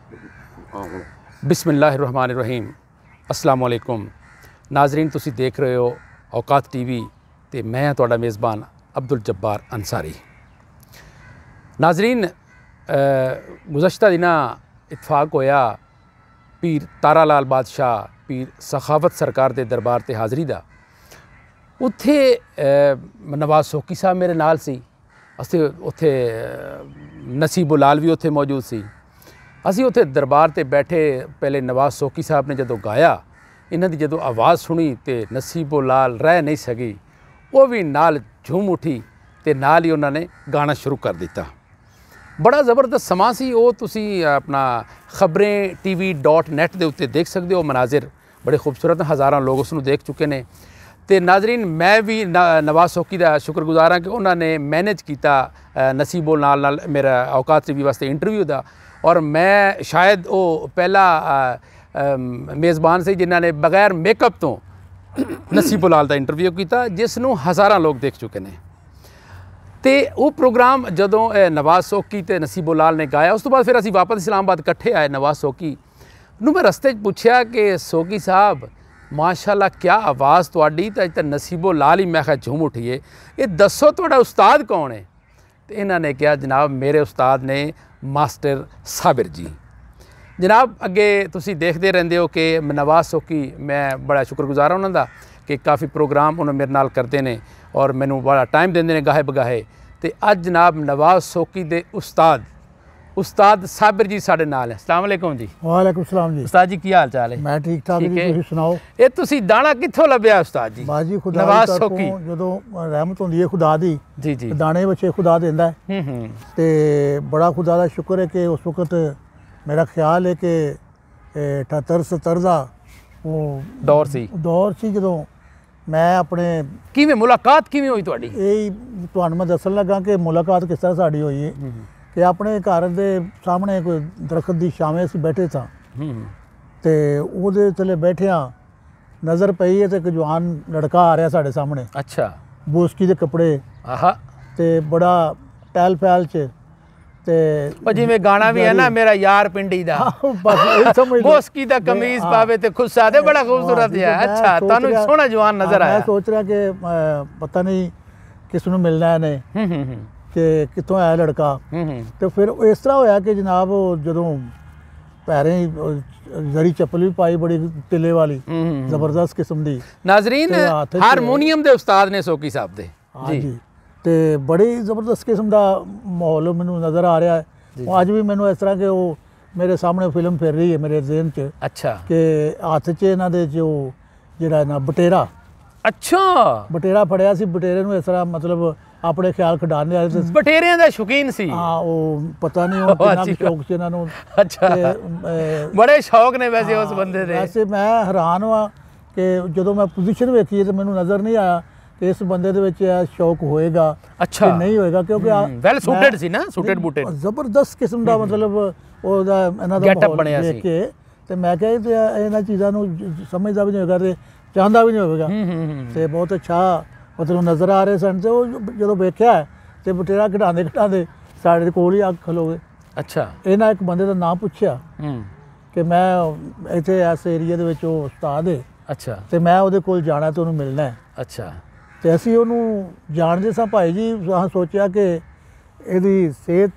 बिस्मिल्लाहिर्रहमानिर्रहीम अस्सलाम वालेकुम नाजरीन, तुसी देख रहे हो औकात टीवी ते मैं तुहाडा मेज़बान अब्दुल जब्बार अंसारी। नाजरीन, गुज़श्ता दिना इतफाक होया पीर तारा लाल बादशाह पीर सखावत सरकार के दरबार ते हाज़री दा। उत्थे नवाज सोकी साहब मेरे नाल सी, असी उत्थे नसीबो लाल भी उत्थे मौजूद सी। असी उत्थे दरबार ते बैठे, पहले नवाज सोकी साहब ने जदों गाया, इन्हां दी जदों आवाज़ सुनी तो नसीबो लाल रह नहीं सकी, वो भी नाल झूम उठी ते नाल ही उन्होंने गाना शुरू कर दिता। बड़ा ज़बरदस्त समा सी वो, तुसी अपना खबरें TV.net दे उत्ते देख सकते हो। मनाजिर बड़े खूबसूरत, हज़ारों लोग उसनूं देख चुके ने। तो नाजरीन, मैं भी नवाज सोकी का शुक्रगुजार हाँ कि उन्होंने मैनेज किया नसीबो नाल मेरा औकात टीवी वास्ते इंटरव्यू का, और मैं शायद वो पहला मेज़बान से जिन्होंने बगैर मेकअप तो नसीबो लाल का इंटरव्यू किया, जिसनों हज़ारों लोग देख चुके हैं। तो वो प्रोग्राम जदों नवाज सोकी ते नसीबो लाल ने गाया, उस तो बाद फिर असी वापस इस्लामाबाद इकट्ठे आए। नवाज सोकी नूं मैं रस्ते पूछया कि सोकी साहब माशाअल्लाह क्या आवाज़ तुहाडी, तो नसीबो लाल ही मैं कहा झूम उठिए, ये दसो तुहाडा उस्ताद कौन है? तो इन्होंने कहा जनाब मेरे उस्ताद ने मास्टर साबिर जी। जनाब अगे तुसी देखते रहंदे हो कि नवाज सोकी, मैं बड़ा शुक्रगुजार हाँ उन्होंने कि काफ़ी प्रोग्राम उन्होंने मेरे नाल करते हैं और मैनू बड़ा टाइम देंदे ने गाहे बगाहे। तो अज जनाब नवाज सोकी दे उस्ताद साबिर जी साडे नाल है। अस्सलाम वालेकुम जी। वालेकुम सलाम जी। उस्ताद जी की हाल चाल है? मैं ठीक ठाक जी, तुसीं सुनाओ। ये तुसी दाना कित्थों लभ्या उस्ताद जी? बाजी खुदा नवाज सोकी जदों रहमत हुंदी है खुदा दी, जी जी, दाने बच्चे खुदा देंदा है। ते बड़ा खुदा दा शुक्र है कि उस वक्त मेरा ख्याल है कि 78-70 दा वो दौर सी जदों मैं अपने किवें मुलाकात किवें होई तुहाडी? यही तुहानूं मैं दस्सण लगा कि मुलाकात किस तरह साडी होई है कि अपने घर दे सामने कोई दरख्त दी छावें असीं बैठे सां ते ओहदे थल्ले बैठिया नज़र पई है तो एक जवान लड़का आ रहा साढ़े सामने। अच्छा। बोसकी दे कपड़े ते बड़ा टैल फैल च ते जिवें गाना भी है ना, मेरा यार पिंडी दा बोसकी दा कमीज पावे ते खुस्सा दे, बड़ा खूबसूरत है। अच्छा, तुहानूं सोहना जवान नजर आया। मैं सोच रहा कि पता नहीं किस नूं मिलना है ने कि कितों आया लड़का। तो फिर इस तरह होया कि जनाब जदों पैरें जरी चप्पल भी पाई बड़ी टिले वाली जबरदस्त किस्म दी। नाजरीन, हारमोनीयम दे उस्ताद ने सोकी साहब दे। हाँ जी, तो बड़ी जबरदस्त किस्म का माहौल मैनू नज़र आ रहा है। अज भी मैनू इस तरह के वो मेरे सामने फिल्म फिर रही है मेरे ज़हन च। अच्छा। कि हत्थ च इन्हां दे जो जिहड़ा ना बटेरा, अच्छा बटेरा फड़िया सी, बटेरे नूं इस तरह मतलब अपने ख्याल खिडाने वाले थे। बटेरियां दा शौकीन सी। हाँ, वो पता नहीं वो कितना शौक सी इन्हां नूं। अच्छा, बड़े शौक ने वैसे उस बंदे दे। वैसे मैं हैरान हुआ कि जदों मैं पोजीशन वेखी तो मैनू नज़र नहीं आया कि इस बंदे दे विच शौक होएगा। अच्छा। कि नहीं होएगा, क्योंकि वेल सूटेड सी ना, सूटेड बूटेड जबरदस्त किस्म का मतलब ओहदा इन्हां दा गेटअप बनया सी। देख के ते मैं कहा इन्हां चीज़ां नूं समझदा भी नहीं होएगा ते चाहता भी नहीं होगा। तो बहुत अच्छा मतलब नज़र आ रहे सन। तो जो वेख्या तो बटेरा घटाते घटाते साढ़े कोल ही आके खलो गए। अच्छा। इन्हें एक बंदे का नाम पूछया कि मैं इत्थे इस एरिया दे विच उस्ताद है। अच्छा। तो मैं उहदे कोल जाना तो उन्होंने मिलना है। अच्छा। तो असीं उहनूं जाणदे सां भाई जी, असां सोचिया कि इहदी सेहत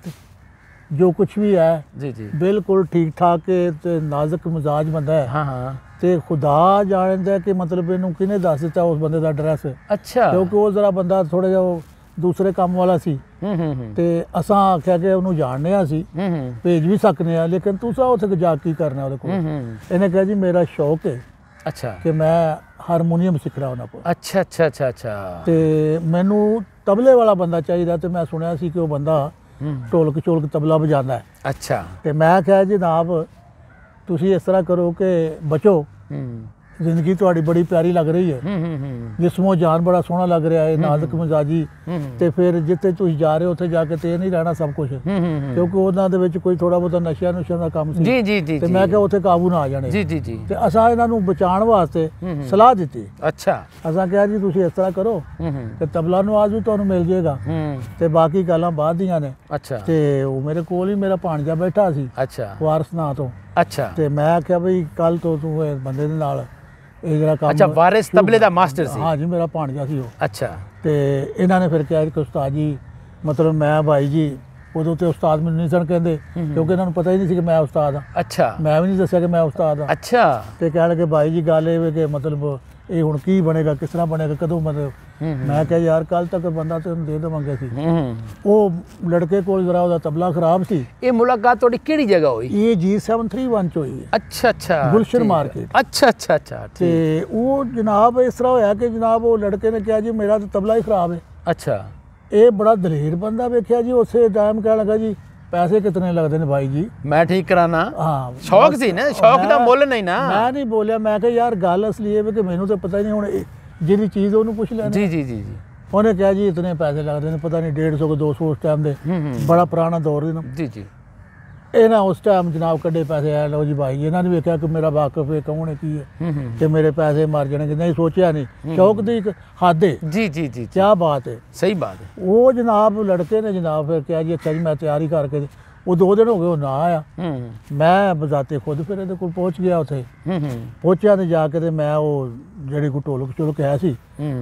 जो कुछ भी है जी जी बिल्कुल ठीक ठाक है, तो नाजुक मिजाज बंदा है। हाँ हाँ। तो खुदा जानदा कि मतलब इनू किने दस दिता उस बंदे का एड्रैस। अच्छा। क्योंकि वो जरा बंदा थोड़ा जिहा दूसरे काम वाला सी। ते असां आख्या कि उन्होंने जानने असी भेज भी सकने आ, लेकिन तुसा उत्थे जा की करना उहदे कोल? इन्हें कहा जी मेरा शौक है। अच्छा। कि मैं हारमोनीयम सीखना उन्होंने को। अच्छा अच्छा अच्छा अच्छा। तो मैनू तबले वाला बंदा चाहिए, तो मैं सुनिया सी कि वो बंदा ढोलक तबला बजाता है। अच्छा। तो मैं आख्या जनाब तुसी इस तरह करो कि बचो ਜ਼ਿੰਦਗੀ ਤੁਹਾਡੀ ਬੜੀ ਪਿਆਰੀ ਲੱਗ ਰਹੀ ਹੈ, ਜਿਸਮੋਂ ਜਾਨ ਬੜਾ ਸੋਹਣਾ ਲੱਗ ਰਿਹਾ ਹੈ, ਨਾਜ਼ੁਕ ਮਿਜ਼ਾਜੀ, ਤੇ ਫਿਰ ਜਿੱਥੇ ਤੁਸੀਂ ਜਾ ਰਹੇ ਹੋ ਉੱਥੇ ਜਾ ਕੇ ਤੇ ਨਹੀਂ ਰਹਿਣਾ ਸਭ ਕੁਝ, ਕਿਉਂਕਿ ਉਹਨਾਂ ਦੇ ਵਿੱਚ ਕੋਈ ਥੋੜਾ ਬਹੁਤਾ ਨਸ਼ਿਆਂ ਦਾ ਕੰਮ ਸੀ। ਤੇ ਮੈਂ ਕਿਹਾ ਉੱਥੇ ਕਾਬੂ ਨਾ ਆ ਜਾਣੇ, ਤੇ ਅਸਾਂ ਇਹਨਾਂ ਨੂੰ ਬਚਾਉਣ ਵਾਸਤੇ ਸਲਾਹ ਦਿੱਤੀ। ਅੱਛਾ, ਅਸਾਂ ਕਿਹਾ ਜੀ ਤੁਸੀਂ ਇਸ ਤਰ੍ਹਾਂ ਕਰੋ ਕਿ ਤਬਲਾ ਨਵਾਜ਼ ਵੀ ਤੁਹਾਨੂੰ ਮਿਲ ਜਾਏਗਾ ਤੇ ਬਾਕੀ ਗੱਲਾਂ ਬਾਅਦ ਦੀਆਂ ਨੇ। ਤੇ ਉਹ ਮੇਰੇ ਕੋਲ ਹੀ ਮੇਰਾ ਭਾਣਜਾ ਬੈਠਾ ਸੀ ਵਾਰਿਸ ਨਾਂ ਤੋਂ। ਤੇ ਮੈਂ ਆਖਿਆ ਬਈ ਕੱਲ ਤੋਂ ਤੂੰ ਇਹ ਬੰਦੇ ਦੇ ਨਾਲ ਇਹ ਜਿਹੜਾ ਕੰਮ। ਅੱਛਾ, ਵਾਰਿਸ ਤਬਲੇ ਦਾ ਮਾਸਟਰ ਸੀ? ਹਾਂ ਜੀ, ਮੇਰਾ ਭਾਣਜਾ ਸੀ ਉਹ। ਅੱਛਾ, ਤੇ ਇਹਨਾਂ ਨੇ ਫਿਰ ਕਿਹਾ ਕਿ ਉਸਤਾਦ ਜੀ, ਮਤਲਬ ਮੈਂ ਭਾਈ ਜੀ ਉਦੋਂ ਤੇ ਉਸਤਾਦ ਮੈਨੂੰ ਨਹੀਂ ਸਨ ਕਹਿੰਦੇ, ਕਿਉਂਕਿ ਇਹਨਾਂ ਨੂੰ ਪਤਾ ਹੀ ਨਹੀਂ ਸੀ ਕਿ ਮੈਂ ਉਸਤਾਦ ਹਾਂ। ਅੱਛਾ, ਮੈਂ ਵੀ ਨਹੀਂ ਦੱਸਿਆ ਕਿ ਮੈਂ ਉਸਤਾਦ ਹਾਂ। ਅੱਛਾ, ਤੇ ਕਹਿਣ ਲੱਗੇ ਭਾਈ ਜੀ ਗੱਲ ਇਹ ਕਿ ਮਤਲਬ ਇਹ ਹੁਣ ਕੀ ਬਣੇਗਾ, ਕਿਸ ਤਰ੍ਹਾਂ ਬਣੇਗਾ, ਕਦੋਂ ਮਤਲਬ। ਮੈਂ ਕਿਹਾ ਯਾਰ ਕੱਲ ਤੱਕ ਬੰਦਾ ਤੈਨੂੰ ਦੇ ਦੇਵਾਂਗੇ ਸੀ। ਉਹ ਲੜਕੇ ਕੋਲ ਜ਼ਰਾ ਉਹਦਾ ਤਬਲਾ ਖਰਾਬ ਸੀ। ਇਹ ਮੁਲਾਕਾਤ ਤੁਹਾਡੀ ਕਿਹੜੀ ਜਗ੍ਹਾ ਹੋਈ? ਇਹ G731 ਚ ਹੋਈ ਹੈ। ਅੱਛਾ ਅੱਛਾ, ਗੁਲਸ਼ਨ ਮਾਰਕੀਟ। ਅੱਛਾ ਅੱਛਾ ਅੱਛਾ। ਤੇ ਉਹ ਜਨਾਬ ਇਸ ਤਰ੍ਹਾਂ ਹੋਇਆ ਕਿ ਜਨਾਬ ਉਹ ਲੜਕੇ ਨੇ ਕਿਹਾ ਜੀ ਮੇਰਾ ਤਾਂ ਤਬਲਾ ਹੀ ਖਰਾਬ ਹੈ। ਅੱਛਾ, ਇਹ ਬੜਾ ਦਲੇਰ ਬੰਦਾ ਵੇਖਿਆ ਜੀ, ਉਸੇ ਟਾਈਮ ਕਹਿਣ ਲੱਗਾ ਜੀ ਪੈਸੇ ਕਿਤਨੇ ਲੱਗਦੇ ਨੇ ਭਾਈ ਜੀ, ਮੈਂ ਠੀਕ ਕਰਾਣਾ। ਹਾਂ, ਸ਼ੌਕ ਸੀ ਨਾ, ਸ਼ੌਕ ਦਾ ਮੁੱਲ ਨਹੀਂ ਨਾ। ਮੈਂ ਨਹੀਂ ਬੋਲਿਆ, ਮੈਂ ਕਿਹਾ ਯਾਰ ਗੱਲ ਅਸਲੀ ਇਹ ਵੀ ਕਿ ਮੈਨੂੰ ਤਾਂ ਪਤਾ ਹੀ ਨਹੀਂ, ਹੁਣ ਜਿਹੜੀ ਚੀਜ਼ ਉਹਨੂੰ ਪੁੱਛ ਲੈਣਾ। ਜੀ ਜੀ ਜੀ। ਉਹਨੇ ਕਿਹਾ ਜੀ ਇਤਨੇ ਪੈਸੇ ਲੱਗਦੇ ਨੇ, ਪਤਾ ਨਹੀਂ 150 ਕੋ 200 ਉਸ ਟਾਈਮ ਦੇ, ਬੜਾ ਪੁਰਾਣਾ ਦੌਰ ਸੀ ਨਾ। ਜੀ ਜੀ। ਇਹਨਾਂ ਉਸ ਟਾਈਮ ਜਨਾਬ ਕੱਢੇ ਪੈਸੇ, ਆ ਲਓ ਜੀ ਭਾਈ ਜੀ। ਇਹਨਾਂ ਨੇ ਵੇਖਿਆ ਕਿ ਮੇਰਾ ਵਾਕਫ ਹੈ, ਕੌਣ ਹੈ, ਕੀ ਹੈ, ਤੇ ਮੇਰੇ ਪੈਸੇ ਮਰ ਜਾਣਗੇ। ਨਹੀਂ ਸੋਚਿਆ ਨਹੀਂ, ਸ਼ੌਕ ਦੀ ਇੱਕ ਹੱਦ ਹੈ। ਜੀ ਜੀ ਜੀ, ਕਿਆ ਬਾਤ ਹੈ, ਸਹੀ ਬਾਤ ਹੈ। ਉਹ ਜਨਾਬ ਲੜਕੇ ਨੇ ਜਨਾਬ ਫਿਰ ਕਿਹਾ ਜੀ ਅੱਛਾ ਜੀ ਮੈਂ ਤਿਆਰੀ ਕਰਕੇ, ਉਹ 2 ਦਿਨ ਹੋ ਗਏ ਉਹ ਨਾ ਆਇਆ। ਮੈਂ ਬਜ਼ਾਤੇ ਖੁਦ ਫਿਰ ਇਹਦੇ ਕੋਲ ਪਹੁੰਚ ਗਿਆ। ਉੱਥੇ ਪਹੁੰਚਿਆ ਤੇ ਜਾ ਕੇ ਤੇ ਮੈਂ ਉਹ ਜਿਹੜੀ ਕੋਈ ਢੋਲਕ ਹੈ ਸੀ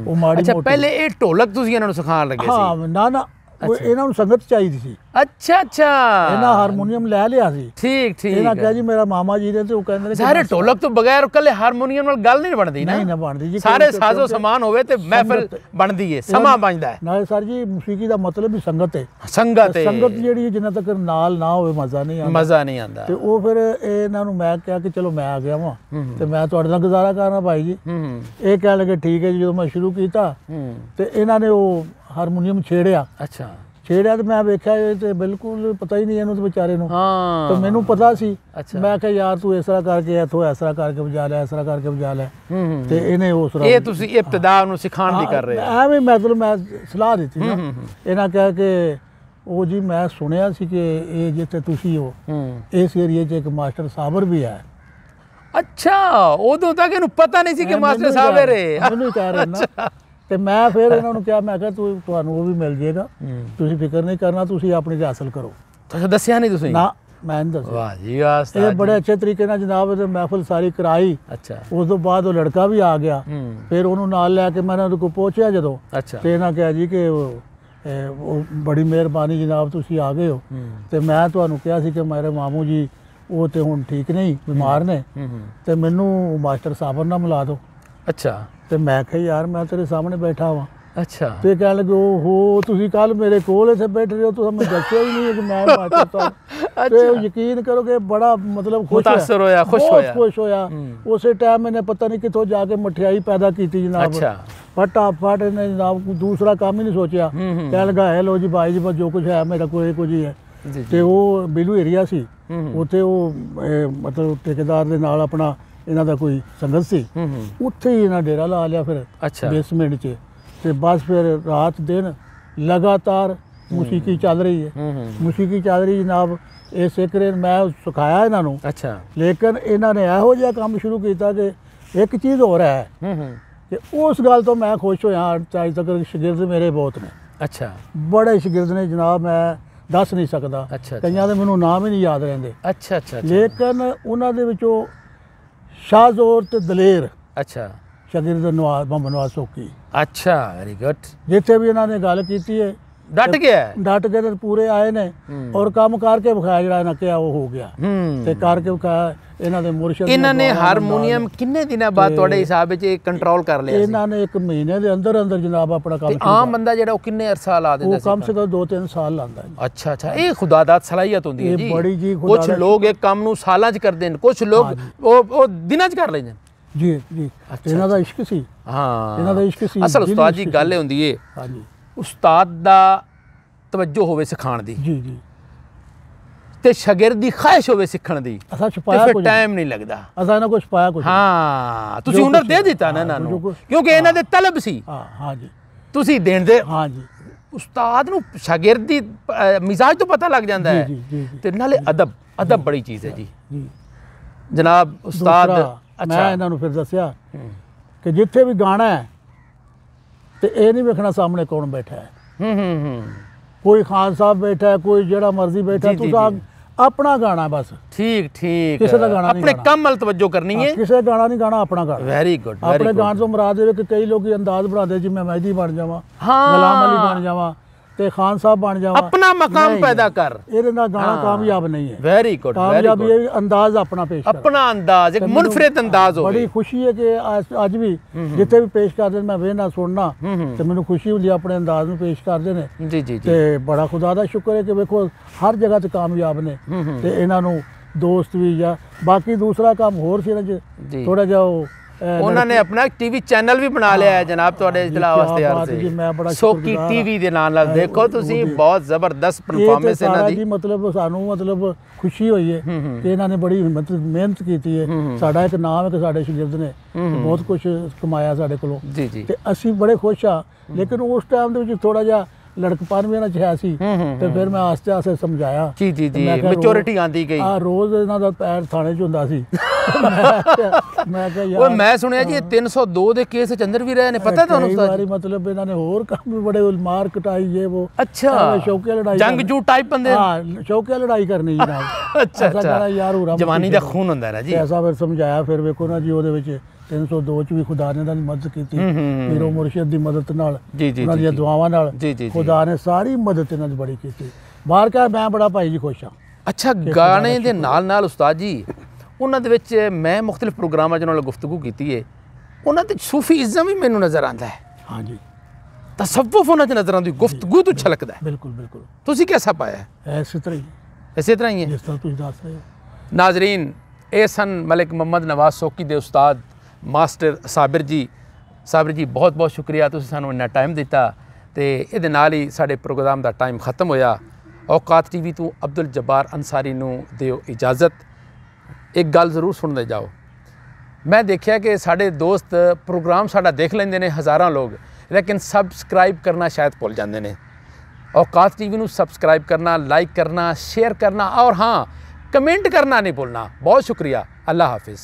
ਉਹ ਮਾੜੀ ਮੋਟੀ। ਪਹਿਲੇ ਇਹ ਢੋਲਕ ਤੁਸੀਂ ਇਹਨਾਂ ਨੂੰ ਸਿਖਾਉਣ ਲੱਗੇ ਸੀ? ਹਾਂ, ਨਾ ਇਹਨਾਂ ਨੂੰ ਸੰਗਤ ਚਾਹੀਦੀ ਸੀ। ਅੱਛਾ ਅੱਛਾ, ਇਹਨਾਂ ਹਾਰਮੋਨੀਅਮ ਲੈ ਲਿਆ ਸੀ। ਠੀਕ ਠੀਕ। ਇਹਨਾਂ ਕਿਹਾ ਜੀ ਮੇਰਾ ਮਾਮਾ ਜੀ ਨੇ, ਤੇ ਉਹ ਕਹਿੰਦੇ ਨੇ ਸਾਰੇ ਢੋਲਕ ਤੋਂ ਬਗੈਰ ਕੱਲੇ ਹਾਰਮੋਨੀਅਮ ਨਾਲ ਗੱਲ ਨਹੀਂ ਬਣਦੀ ਨਾ। ਨਹੀਂ ਨਾ ਬਣਦੀ ਜੀ, ਸਾਰੇ ਸਾਜ਼ੋ ਸਮਾਨ ਹੋਵੇ ਤੇ ਮਹਿਫਿਲ ਬਣਦੀ ਹੈ, ਸਮਾਂ ਬਣਦਾ ਹੈ। ਨਾਲੇ ਸਰ ਜੀ ਮੌਸੀਕੀ ਦਾ ਮਤਲਬ ਹੀ ਸੰਗਤ ਹੈ। ਸੰਗਤ ਹੈ, ਸੰਗਤ ਜਿਹੜੀ ਜਿੰਨਾ ਤੱਕ ਨਾਲ ਨਾ ਹੋਵੇ ਮਜ਼ਾ ਨਹੀਂ ਆਉਂਦਾ, ਮਜ਼ਾ ਨਹੀਂ ਆਉਂਦਾ। ਤੇ ਉਹ ਫਿਰ ਇਹਨਾਂ ਨੂੰ ਮੈਂ ਕਿਹਾ ਕਿ ਚਲੋ ਮੈਂ ਆ ਗਿਆ ਵਾਂ ਤੇ ਮੈਂ ਤੁਹਾਡੇ ਨਾਲ ਗੁਜ਼ਾਰਾ ਕਰਨਾ ਭਾਈ ਜੀ। ਇਹ ਕਹਿਣ ਲੱਗੇ ਠੀਕ ਹੈ ਜੀ। ਜਦੋਂ ਮੈਂ ਸ਼ੁਰੂ ਕੀਤਾ ਤੇ ਇਹਨਾਂ ਨੇ ਉਹ ਹਾਰਮੋਨੀਅਮ ਛੇੜਿਆ। ਅੱਛਾ, ਛੇੜਿਆ ਤੇ ਮੈਂ ਵੇਖਿਆ ਇਹ ਤੇ ਬਿਲਕੁਲ ਪਤਾ ਹੀ ਨਹੀਂ ਇਹਨੂੰ ਤੇ ਵਿਚਾਰੇ ਨੂੰ। ਤੇ ਮੈਨੂੰ ਪਤਾ ਸੀ। ਮੈਂ ਕਿਹਾ ਯਾਰ ਤੂੰ ਇਸ ਤਰ੍ਹਾਂ ਕਰਕੇ ਇੱਥੋਂ ਇਸ ਤਰ੍ਹਾਂ ਕਰਕੇ ਵਜਾ ਲੈ, ਇਸ ਤਰ੍ਹਾਂ ਕਰਕੇ ਵਜਾ ਲੈ। ਤੇ ਇਹਨੇ ਉਸ ਤਰ੍ਹਾਂ, ਇਹ ਤੁਸੀਂ ਇਬਤਦਾ ਨੂੰ ਸਿਖਾਉਣ ਦੀ ਕਰ ਰਹੇ ਹੋ? ਐਵੇਂ ਮਤਲਬ ਮੈਂ ਸਲਾਹ ਦਿੱਤੀ ਨਾ। ਇਹਨਾਂ ਕਿਹਾ ਕਿ ਉਹ ਜੀ ਮੈਂ ਸੁਣਿਆ ਸੀ ਕਿ ਇਹ ਜਿੱਥੇ ਤੁਸੀਂ ਹੋ ਇਸ ਏਰੀਏ 'ਚ ਇੱਕ ਮਾਸਟਰ ਸਾਬਰ ਵੀ ਹੈ। ਅੱਛਾ, ਉਦੋਂ ਤੱਕ ਇਹਨੂੰ ਪਤਾ ਨਹੀਂ ਸੀ ਕਿ ਮਾਸਟਰ ਸਾਬਰ ਹੈ? ਮੈਨੂੰ ਕਹਿ ਰਹੇ ਨਾ। ਤੇ ਮੈਂ ਫਿਰ ਇਹਨਾਂ ਨੂੰ ਕਿਹਾ, ਮੈਂ ਕਿਹਾ ਤੁਹਾਨੂੰ ਉਹ ਵੀ ਮਿਲ ਜਾਏਗਾ, ਤੁਸੀਂ ਫਿਕਰ ਨਹੀਂ ਕਰਨਾ, ਤੁਸੀਂ ਆਪਣੀ ਰਿਹਰਸਲ ਕਰੋ। ਅੱਛਾ, ਦੱਸਿਆ ਨਹੀਂ ਤੁਸੀਂ? ਨਾ, ਮੈਂ ਨਹੀਂ ਦੱਸਿਆ। ਵਾਹ ਜੀ ਵਾਹ। ਇਹ ਬੜੇ ਅੱਛੇ ਤਰੀਕੇ ਨਾਲ ਜਨਾਬ ਇਹਦੇ ਮਹਿਫਲ ਸਾਰੀ ਕਰਾਈ। ਅੱਛਾ, ਉਸ ਤੋਂ ਬਾਅਦ ਉਹ ਲੜਕਾ ਵੀ ਆ ਗਿਆ। ਫਿਰ ਉਹਨੂੰ ਨਾਲ ਲੈ ਕੇ ਮੈਂ ਇਹਨਾਂ ਕੋਲ ਪਹੁੰਚਿਆ ਜਦੋਂ। ਅੱਛਾ, ਤੇ ਇਹਨਾਂ ਕਿਹਾ ਜੀ ਕਿ ਉਹ ਬੜੀ ਮਿਹਰਬਾਨੀ ਜਨਾਬ ਤੁਸੀਂ ਆ ਗਏ ਹੋ। ਤੇ ਮੈਂ ਤੁਹਾਨੂੰ ਕਿਹਾ ਸੀ ਕਿ ਮੇਰੇ ਮਾਮੂ ਜੀ ਉਹ ਤੇ ਹੁਣ ਠੀਕ ਨਹੀਂ, ਬਿਮਾਰ ਨੇ, ਤੇ ਮੈਨੂੰ ਮਾਸਟਰ ਸਾਬਰ ਨਾਲ ਮਿਲਾ ਦਿਓ। ਅੱਛਾ, ਤੇ ਮੈਂ ਕਿਹਾ ਯਾਰ ਮੈਂ ਤੇਰੇ ਸਾਹਮਣੇ ਬੈਠਾ ਵਾਂ। ਅੱਛਾ, ਤੇ ਕਹਿਣ ਲੱਗੇ ਓਹੋ ਤੁਸੀਂ ਕੱਲ ਮੇਰੇ ਕੋਲ ਇੱਥੇ ਬੈਠ ਰਹੇ ਹੋ, ਤੁਸੀਂ ਮੈਨੂੰ ਦੱਸਿਆ ਹੀ ਨਹੀਂ ਕਿ ਮੈਂ ਮਾਸਟਰ ਸਾਹਿਬ। ਤੇ ਯਕੀਨ ਕਰੋ ਕਿ ਬੜਾ ਮਤਲਬ ਮੁਤਾਸਰ ਹੋਇਆ, ਖੁਸ਼ ਹੋਇਆ। ਉਸੇ ਟਾਈਮ ਮੈਨੇ ਪਤਾ ਨਹੀਂ ਕਿੱਥੋਂ ਜਾ ਕੇ ਮਠਿਆਈ ਪੈਦਾ ਕੀਤੀ ਜਨਾਬ। ਫਟਾਫਟ ਇਹਨੇ ਜਨਾਬ ਦੂਸਰਾ ਕੰਮ ਹੀ ਨਹੀਂ ਸੋਚਿਆ। ਕਹਿਣ ਲੱਗਾ ਹੈ ਲੋ ਜੀ ਭਾਈ ਜੀ ਜੋ ਕੁਝ ਹੈ ਮੇਰਾ ਕੋਈ ਕੁਝ ਹੀ ਹੈ। ਤੇ ਉਹ ਬਿਲੂ ਏਰੀਆ ਸੀ, ਉੱਥੇ ਉਹ ਮਤਲਬ ਠੇਕੇਦਾਰ ਦੇ ਨਾਲ ਆਪਣਾ ਇਹਨਾਂ ਦਾ ਕੋਈ ਸੰਗਤ ਸੀ, ਉੱਥੇ ਹੀ ਇਹਨਾਂ ਡੇਰਾ ਲਾ ਲਿਆ ਫਿਰ ਬੇਸਮੈਂਟ 'ਚ। ਤੇ ਬਸ ਫਿਰ ਰਾਤ ਦਿਨ ਲਗਾਤਾਰ ਮੌਸੀਕੀ ਚੱਲ ਰਹੀ ਹੈ। ਮੌਸੀਕੀ ਚੱਲ ਰਹੀ ਜਨਾਬ। ਇਹ ਸਿੱਖ ਰਹੇ, ਮੈਂ ਸਿਖਾਇਆ ਇਹਨਾਂ ਨੂੰ। ਅੱਛਾ, ਲੇਕਿਨ ਇਹਨਾਂ ਨੇ ਇਹੋ ਜਿਹਾ ਕੰਮ ਸ਼ੁਰੂ ਕੀਤਾ ਕਿ ਇੱਕ ਚੀਜ਼ ਹੋਰ ਹੈ ਕਿ ਉਸ ਗੱਲ ਤੋਂ ਮੈਂ ਖੁਸ਼ ਹੋਇਆ। ਅੱਜ ਤੱਕ ਸ਼ਾਗਿਰਦ ਮੇਰੇ ਬਹੁਤ ਨੇ। ਅੱਛਾ, ਬੜੇ ਸ਼ਾਗਿਰਦ ਨੇ ਜਨਾਬ, ਮੈਂ ਦੱਸ ਨਹੀਂ ਸਕਦਾ। ਕਈਆਂ ਦੇ ਮੈਨੂੰ ਨਾਮ ਹੀ ਨਹੀਂ ਯਾਦ ਰਹਿੰਦੇ। ਅੱਛਾ ਅੱਛਾ, ਲੇਕਿਨ ਉਹਨਾਂ ਦੇ ਵਿੱਚੋਂ ਸ਼ਾਹਜ਼ੋਰ ਤੇ ਦਲੇਰ। ਅੱਛਾ, ਸ਼ਾਗਿਰਦ ਨਵਾਜ਼ ਸੋਕੀ। ਅੱਛਾ, ਵੈਰੀ ਗੁੱਡ। ਜਿੱਥੇ ਵੀ ਇਹਨਾਂ ਨੇ ਗੱਲ ਕੀਤੀ ਹੈ ਡਟ ਕੇ ਤੇ ਪੂਰੇ ਆਏ ਨੇ, ਔਰ ਕੰਮ ਕਰਕੇ ਵਿਖਾਇਆ ਜਿਹੜਾ ਇਹਨਾਂ ਕਿਹਾ ਉਹ ਹੋ ਗਿਆ। ਤੇ ਕਰਕੇ ਵਿਖਾਇਆ ਇਹਨਾਂ ਦੇ ਮੁਰਸ਼ਿਦ। ਇਹਨਾਂ ਨੇ ਹਾਰਮੋਨੀਅਮ ਕਿੰਨੇ ਦਿਨਾਂ ਬਾਅਦ ਤੁਹਾਡੇ ਹਿਸਾਬ ਵਿੱਚ ਕੰਟਰੋਲ ਕਰ ਲਿਆ? ਇਹਨਾਂ ਨੇ 1 ਮਹੀਨੇ ਦੇ ਅੰਦਰ ਅੰਦਰ ਜਨਾਬ ਆਪਣਾ ਕੰਮ। ਆਮ ਬੰਦਾ ਜਿਹੜਾ ਉਹ ਕਿੰਨੇ ਅਰਸਾ ਲਾ ਦਿੰਦਾ ਸੀ? ਉਹ ਕਮ ਸੇ ਕਮ 2-3 ਸਾਲ ਲਾਉਂਦਾ ਹੈ। ਅੱਛਾ ਅੱਛਾ, ਇਹ ਖੁਦਾਦਾਤ ਸਲਾਹੀਅਤ ਹੁੰਦੀ ਹੈ ਜੀ, ਬੜੀ ਜੀ। ਕੁਝ ਲੋਕ ਇਹ ਕੰਮ ਨੂੰ ਸਾਲਾਂ 'ਚ ਕਰਦੇ ਨੇ, ਕੁਝ ਲੋਕ ਉਹ ਦਿਨਾਂ 'ਚ ਕਰ ਲੈਂਦੇ ਨੇ। ਜੀ ਜੀ, ਇਹਨਾਂ ਦਾ ਇਸ਼ਕ ਸੀ। ਹਾਂ, ਇਹਨਾਂ ਦਾ ਇਸ਼ਕ ਸੀ। ਅਸਲ ਉਸਤਾਦ ਜੀ ਗੱਲ ਇਹ ਹੁੰਦੀ ਹੈ, ਹਾਂਜੀ, ਉਸਤਾਦ ਦਾ ਤਵੱਜੋ ਹੋਵੇ ਸਿਖਾਉਣ ਦੀ। ਜੀ ਜੀ, ਤੇ ਸ਼ਾਗਿਰਦ ਦੀ ਖਾਹਿਸ਼ ਹੋਵੇ ਸਿੱਖਣ ਦੀ ਅਸਾਂ ਛਪਾਇਆ ਫਿਰ ਟਾਈਮ ਨਹੀਂ ਲੱਗਦਾ ਅਸਾਂ ਇਹਨਾਂ ਕੁਝ ਪਾਇਆ ਕੁਝ ਹਾਂ ਤੁਸੀਂ ਹੁਨਰ ਦੇ ਦਿੱਤਾ ਨਾ ਇਹਨਾਂ ਨੂੰ ਕਿਉਂਕਿ ਇਹਨਾਂ ਦੇ ਤਲਬ ਸੀ ਹਾਂ ਜੀ ਤੁਸੀਂ ਦੇਣ ਦੇ ਹਾਂ ਜੀ ਉਸਤਾਦ ਨੂੰ ਸ਼ਾਗਿਰਦ ਦੀ ਮਿਜ਼ਾਜ ਤੋਂ ਪਤਾ ਲੱਗ ਜਾਂਦਾ ਹੈ ਤੇ ਨਾਲੇ ਅਦਬ ਬੜੀ ਚੀਜ਼ ਹੈ ਜੀ ਜਨਾਬ ਉਸਤਾਦ ਮੈਂ ਇਹਨਾਂ ਨੂੰ ਫਿਰ ਦੱਸਿਆ ਕਿ ਜਿੱਥੇ ਵੀ ਗਾਣਾ ਹੈ ਤੇ ਇਹ ਨਹੀਂ ਵੇਖਣਾ ਸਾਹਮਣੇ ਕੌਣ ਬੈਠਾ ਹੈ ਕੋਈ ਖਾਨ ਸਾਹਿਬ ਬੈਠਾ ਹੈ ਕੋਈ ਜਿਹੜਾ ਮਰਜ਼ੀ ਬੈਠਾ ਤੁਸੀਂ ਆਪਣਾ ਗਾਣਾ ਬਸ ਠੀਕ ਕਿਸੇ ਦਾ ਗਾਣਾ ਨਹੀਂ ਆਪਣੇ ਕੰਮ ਵੱਲ ਤਵੱਜੋ ਕਰਨੀ ਹੈ ਕਿਸੇ ਗਾਣਾ ਨਹੀਂ ਗਾਣਾ ਆਪਣਾ ਗਾਣਾ ਵੈਰੀ ਗੁੱਡ ਆਪਣੇ ਗਾਣੇ ਤੋਂ ਮੁਰਾਦ ਇਹ ਕਿ ਕਈ ਲੋਕੀ ਅੰਦਾਜ਼ ਬਣਾਉਂਦੇ ਜੀ ਮੈਂ ਮਹਿਦੀ ਬਣ ਜਾਵਾਂ ਗੁਲਾਮ ਅਲੀ ਬਣ ਜਾਵਾਂ ਤੇ ਖਾਨ ਸਾਹਿਬ ਬਣ ਜਾਵਾਂ ਆਪਣਾ ਮਕਾਮ ਪੈਦਾ ਕਰ ਇਹਦੇ ਨਾਲ ਗਾਣਾ ਕਾਮਯਾਬ ਨਹੀਂ ਹੈ ਵੈਰੀ ਗੁੱਡ ਕਾਮਯਾਬੀ ਇਹ ਅੰਦਾਜ਼ ਆਪਣਾ ਪੇਸ਼ ਆਪਣਾ ਅੰਦਾਜ਼ ਇੱਕ ਮੁਨਫਰਿਦ ਅੰਦਾਜ਼ ਹੋਵੇ ਬੜੀ ਖੁਸ਼ੀ ਹੈ ਕਿ ਅੱਜ ਵੀ ਜਿੱਥੇ ਵੀ ਪੇਸ਼ ਕਰਦੇ ਮੈਂ ਵੇਖਣਾ ਸੁਣਨਾ ਤੇ ਮੈਨੂੰ ਖੁਸ਼ੀ ਹੁੰਦੀ ਆਪਣੇ ਅੰਦਾਜ਼ ਨੂੰ ਪੇਸ਼ ਕਰਦੇ ਨੇ ਜੀ ਜੀ ਤੇ ਬੜਾ ਖੁਦਾ ਦਾ ਸ਼ੁਕਰ ਹੈ ਕਿ ਵੇਖੋ ਹਰ ਜਗ੍ਹਾ ਤੇ ਕਾਮਯਾਬ ਨੇ ਤੇ ਇਹਨਾਂ ਨੂੰ ਦੋਸਤ ਵੀ ਜਾਂ ਬਾਕੀ ਦੂਸਰਾ ਕੰਮ ਹੋਰ ਸੀ ਇਹਨਾਂ 'ਚ ਥੋੜਾ ਜਿਹਾ ਉਹਨਾਂ ਨੇ ਆਪਣਾ ਟੀਵੀ ਚੈਨਲ ਵੀ ਬਣਾ ਲਿਆ ਹੈ ਜਨਾਬ ਤੁਹਾਡੇ ਇਤਲਾਹ ਵਾਸਤੇ ਯਾਰ ਸੇ ਸੋਕੀ ਟੀਵੀ ਦੇ ਨਾਲ ਦੇਖੋ ਤੁਸੀਂ ਬਹੁਤ ਜ਼ਬਰਦਸਤ ਪਰਫਾਰਮੈਂਸ ਇਹਨਾਂ ਦੀ ਮਤਲਬ ਸਾਨੂੰ ਮਤਲਬ ਖੁਸ਼ੀ ਹੋਈ ਹੈ ਕਿ ਇਹਨਾਂ ਨੇ ਬੜੀ ਮਿਹਨਤ ਕੀਤੀ ਹੈ ਸਾਡਾ ਇੱਕ ਨਾਮ ਹੈ ਕਿ ਸਾਡੇ ਸ਼ਾਗਿਰਦ ਨੇ ਬਹੁਤ ਕੁਝ ਕਮਾਇਆ ਸਾਡੇ ਕੋਲੋਂ ਤੇ ਅਸੀਂ ਬੜੇ ਖੁਸ਼ ਆ ਲੇਕਿਨ ਉਸ ਟਾਈਮ ਦੇ ਵਿੱਚ ਥੋੜਾ ਜਿਹਾ ਲੜਕਪਨ ਵੀ ਇਹਨਾਂ 'ਚ ਹੈ ਸੀ ਤੇ ਫਿਰ ਮੈਂ ਆਸਤੇ ਆਸਤੇ ਸਮਝਾਇਆ ਜੀ ਜੀ ਜੀ ਮੈਚੁਰਿਟੀ ਆਂਦੀ ਗਈ ਰੋਜ਼ ਇਹਨਾਂ ਦਾ ਪੈਰ ਥਾਣੇ 'ਚ ਹੁੰਦਾ ਸੀ ਮੈਂ ਕਿਹਾ ਯਾਰ ਓਏ ਮੈਂ ਸੁਣਿਆ ਜੀ 302 ਦੇ ਕੇਸ 'ਚ ਅੰਦਰ ਵੀ ਰਹੇ ਨੇ ਪਤਾ ਤੁਹਾਨੂੰ ਉਸਤਾਦ ਮਤਲਬ ਇਹਨਾਂ ਨੇ ਹੋਰ ਕੰਮ ਵੀ ਬੜੇ ਮਾਰ ਕਟਾਈ ਇਹ ਉਹ ਅੱਛਾ ਸ਼ੌਕੀਆ ਲੜਾਈ ਜੰਗ ਜੂ ਟਾਈਪ ਬੰਦੇ ਹਾਂ ਸ਼ੌਕੀਆ ਲੜਾਈ ਕਰਨੀ ਜਨਾਬ ਅੱਛਾ ਯਾਰ ਹੋਰਾ ਜਵਾਨੀ ਦਾ ਖੂਨ ਹੁੰਦਾ ਨਾ ਜੀ ਐਸਾ ਫਿਰ ਸਮਝਾਇਆ ਫਿਰ ਵੇਖੋ ਨਾ ਜੀ ਉਹਦੇ ਵਿੱਚ 302 ਚ ਵੀ ਖੁਦਾ ਨੇ ਦੀ ਮਦਦ ਕੀਤੀ ਪੀਰੋ ਮੁਰਸ਼ਿਦ ਦੀ ਮਦਦ ਨਾਲ ਉਹਨਾਂ ਦੀਆਂ ਦੁਆਵਾਂ ਨਾਲ ਖੁਦਾ ਨੇ ਸਾਰੀ ਮਦਦ ਇਹਨਾਂ ਦੀ ਬੜੀ ਕੀਤੀ ਬਾਹਰ ਕਾ ਮੈਂ ਬੜਾ ਭਾਈ ਜੀ ਖੁਸ਼ ਹਾਂ ਅੱਛਾ ਗਾਣੇ ਦੇ ਨਾਲ ਉਸਤਾਦ ਜੀ ਉਹਨਾਂ ਦੇ ਵਿੱਚ ਮੈਂ ਮੁxtਲਿਫ ਪ੍ਰੋਗਰਾਮਾਂ 'ਚ ਨਾਲ ਗੁਫ਼ਤਗੂ ਕੀਤੀ ਹੈ ਉਹਨਾਂ ਤੇ ਸੂਫੀਜ਼ਮ ਵੀ ਮੈਨੂੰ ਨਜ਼ਰ ਆਉਂਦਾ ਹੈ ਹਾਂ ਜੀ ਤਸੱਵੁਫ ਉਹਨਾਂ 'ਚ ਨਜ਼ਰ ਆਉਂਦੀ ਗੁਫ਼ਤਗੂ ਤੋਂ ਛਲਕਦਾ ਹੈ ਬਿਲਕੁਲ ਬਿਲਕੁਲ ਤੁਸੀਂ ਕਿਹਦਾ ਪਾਇਆ ਇਸੇ ਤਰ੍ਹਾਂ ਹੀ ਹੈ ਜਿਸ ਤਰ੍ਹਾਂ ਤੁਸੀਂ ਦੱਸ ਰਹੇ ਹੋ ਨਾਜ਼ਰੀਨ ਇਹ ਸਨ ਮਲਿਕ ਮੁਹੰਮਦ ਨਵਾਜ਼ ਸੋਕੀ ਦੇ ਉਸਤਾਦ ਮਾਸਟਰ ਸਾਬਰ ਜੀ ਬਹੁਤ ਬਹੁਤ ਸ਼ੁਕਰੀਆ ਤੁਸੀਂ ਸਾਨੂੰ ਇੰਨਾ ਟਾਈਮ ਦਿੱਤਾ ਤੇ ਇਹਦੇ ਨਾਲ ਹੀ ਸਾਡੇ ਪ੍ਰੋਗਰਾਮ ਦਾ ਟਾਈਮ ਖਤਮ ਹੋਇਆ ਔਕਾਤ ਟੀਵੀ ਤੋਂ ਅਬਦੁਲ ਜੱਬਾਰ ਅੰਸਾਰੀ ਨੂੰ ਦਿਓ ਇਜਾਜ਼ਤ ਇੱਕ ਗੱਲ ਜ਼ਰੂਰ ਸੁਣਦੇ ਜਾਓ ਮੈਂ ਦੇਖਿਆ ਕਿ ਸਾਡੇ ਦੋਸਤ ਪ੍ਰੋਗਰਾਮ ਸਾਡਾ ਦੇਖ ਲੈਂਦੇ ਨੇ ਹਜ਼ਾਰਾਂ ਲੋਕ ਲੇਕਿਨ ਸਬਸਕ੍ਰਾਈਬ ਕਰਨਾ ਸ਼ਾਇਦ ਭੁੱਲ ਜਾਂਦੇ ਨੇ ਔਕਾਤ ਟੀਵੀ ਨੂੰ ਸਬਸਕ੍ਰਾਈਬ ਕਰਨਾ ਲਾਈਕ ਕਰਨਾ ਸ਼ੇਅਰ ਕਰਨਾ ਔਰ ਹਾਂ ਕਮੈਂਟ ਕਰਨਾ ਨਹੀਂ ਭੁੱਲਣਾ ਬਹੁਤ ਸ਼ੁਕਰੀਆ ਅੱਲਾ ਹਾਫਿਜ਼